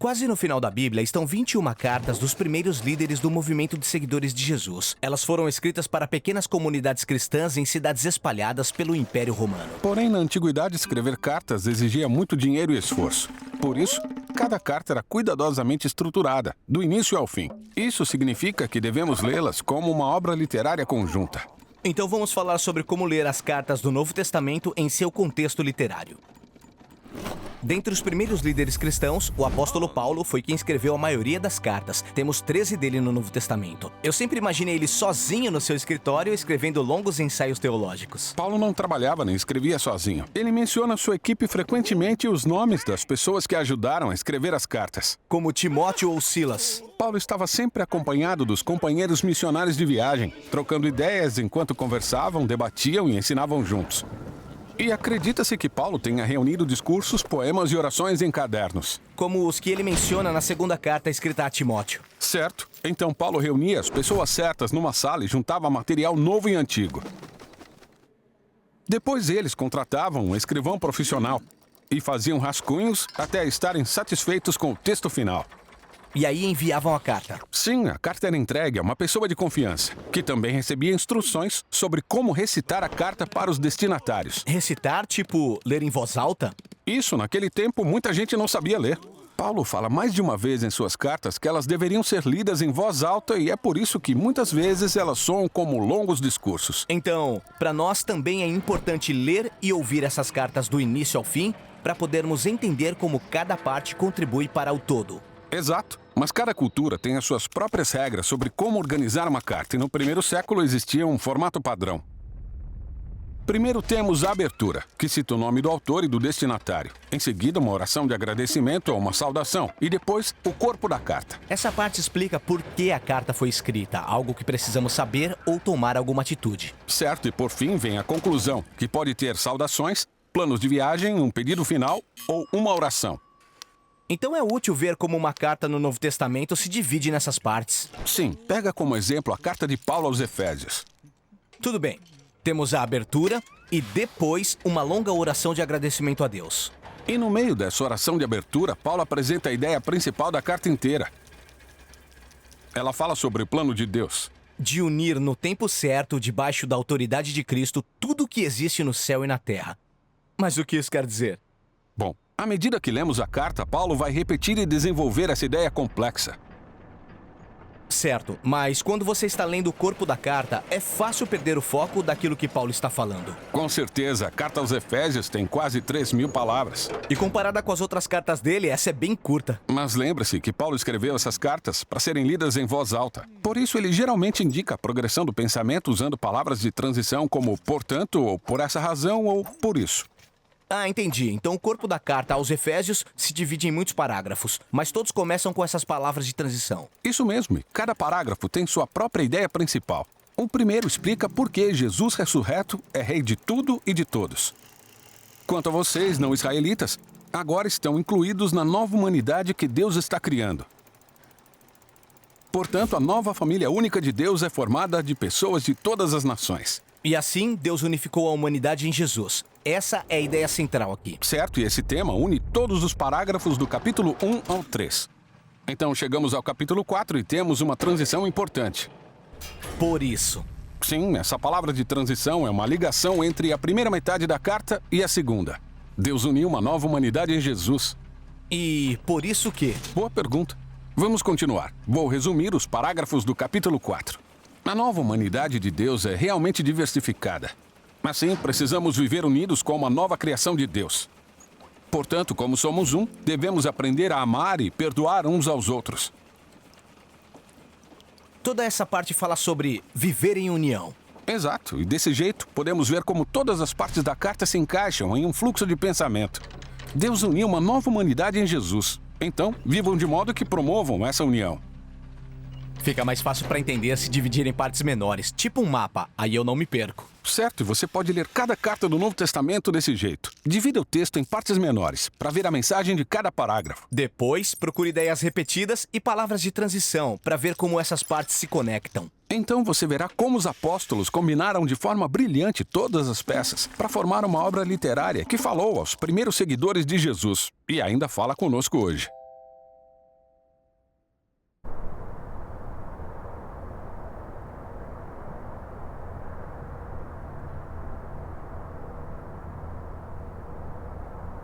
Quase no final da Bíblia estão 21 cartas dos primeiros líderes do movimento de seguidores de Jesus. Elas foram escritas para pequenas comunidades cristãs em cidades espalhadas pelo Império Romano. Porém, na antiguidade, escrever cartas exigia muito dinheiro e esforço. Por isso, cada carta era cuidadosamente estruturada, do início ao fim. Isso significa que devemos lê-las como uma obra literária conjunta. Então vamos falar sobre como ler as cartas do Novo Testamento em seu contexto literário. Dentre os primeiros líderes cristãos, o apóstolo Paulo foi quem escreveu a maioria das cartas. Temos 13 dele no Novo Testamento. Eu sempre imaginei ele sozinho no seu escritório, escrevendo longos ensaios teológicos. Paulo não trabalhava nem escrevia sozinho. Ele menciona sua equipe frequentemente e os nomes das pessoas que ajudaram a escrever as cartas, como Timóteo ou Silas. Paulo estava sempre acompanhado dos companheiros missionários de viagem, trocando ideias enquanto conversavam, debatiam e ensinavam juntos. E acredita-se que Paulo tenha reunido discursos, poemas e orações em cadernos. Como os que ele menciona na segunda carta escrita a Timóteo. Certo. Então Paulo reunia as pessoas certas numa sala e juntava material novo e antigo. Depois eles contratavam um escrivão profissional e faziam rascunhos até estarem satisfeitos com o texto final. E aí enviavam a carta. Sim, a carta era entregue a uma pessoa de confiança, que também recebia instruções sobre como recitar a carta para os destinatários. Recitar, tipo, ler em voz alta? Isso, naquele tempo, muita gente não sabia ler. Paulo fala mais de uma vez em suas cartas que elas deveriam ser lidas em voz alta e é por isso que muitas vezes elas soam como longos discursos. Então, para nós também é importante ler e ouvir essas cartas do início ao fim para podermos entender como cada parte contribui para o todo. Exato. Mas cada cultura tem as suas próprias regras sobre como organizar uma carta, e no primeiro século existia um formato padrão. Primeiro temos a abertura, que cita o nome do autor e do destinatário. Em seguida, uma oração de agradecimento ou uma saudação. E depois, o corpo da carta. Essa parte explica por que a carta foi escrita, algo que precisamos saber ou tomar alguma atitude. Certo, e por fim vem a conclusão, que pode ter saudações, planos de viagem, um pedido final ou uma oração. Então é útil ver como uma carta no Novo Testamento se divide nessas partes. Sim, pega como exemplo a carta de Paulo aos Efésios. Tudo bem. Temos a abertura e depois uma longa oração de agradecimento a Deus. E no meio dessa oração de abertura, Paulo apresenta a ideia principal da carta inteira. Ela fala sobre o plano de Deus. De unir no tempo certo, debaixo da autoridade de Cristo, tudo o que existe no céu e na terra. Mas o que isso quer dizer? Bom, à medida que lemos a carta, Paulo vai repetir e desenvolver essa ideia complexa. Certo, mas quando você está lendo o corpo da carta, é fácil perder o foco daquilo que Paulo está falando. Com certeza, a carta aos Efésios tem quase 3.000 palavras. E comparada com as outras cartas dele, essa é bem curta. Mas lembre-se que Paulo escreveu essas cartas para serem lidas em voz alta. Por isso, ele geralmente indica a progressão do pensamento usando palavras de transição como portanto, ou por essa razão, ou por isso. Ah, entendi. Então o corpo da carta aos Efésios se divide em muitos parágrafos, mas todos começam com essas palavras de transição. Isso mesmo, e cada parágrafo tem sua própria ideia principal. O primeiro explica por que Jesus ressurreto é rei de tudo e de todos. Quanto a vocês, não israelitas, agora estão incluídos na nova humanidade que Deus está criando. Portanto, a nova família única de Deus é formada de pessoas de todas as nações. E assim, Deus unificou a humanidade em Jesus. Essa é a ideia central aqui. Certo, e esse tema une todos os parágrafos do capítulo 1 ao 3. Então chegamos ao capítulo 4 e temos uma transição importante. Por isso. Sim, essa palavra de transição é uma ligação entre a primeira metade da carta e a segunda. Deus uniu uma nova humanidade em Jesus. E por isso que? Boa pergunta. Vamos continuar. Vou resumir os parágrafos do capítulo 4. A nova humanidade de Deus é realmente diversificada. Assim, precisamos viver unidos como a nova criação de Deus. Portanto, como somos um, devemos aprender a amar e perdoar uns aos outros. Toda essa parte fala sobre viver em união. Exato, e desse jeito podemos ver como todas as partes da carta se encaixam em um fluxo de pensamento. Deus uniu uma nova humanidade em Jesus. Então, vivam de modo que promovam essa união. Fica mais fácil para entender se dividir em partes menores, tipo um mapa, aí eu não me perco. Certo, e você pode ler cada carta do Novo Testamento desse jeito. Divida o texto em partes menores, para ver a mensagem de cada parágrafo. Depois, procure ideias repetidas e palavras de transição, para ver como essas partes se conectam. Então você verá como os apóstolos combinaram de forma brilhante todas as peças para formar uma obra literária que falou aos primeiros seguidores de Jesus e ainda fala conosco hoje.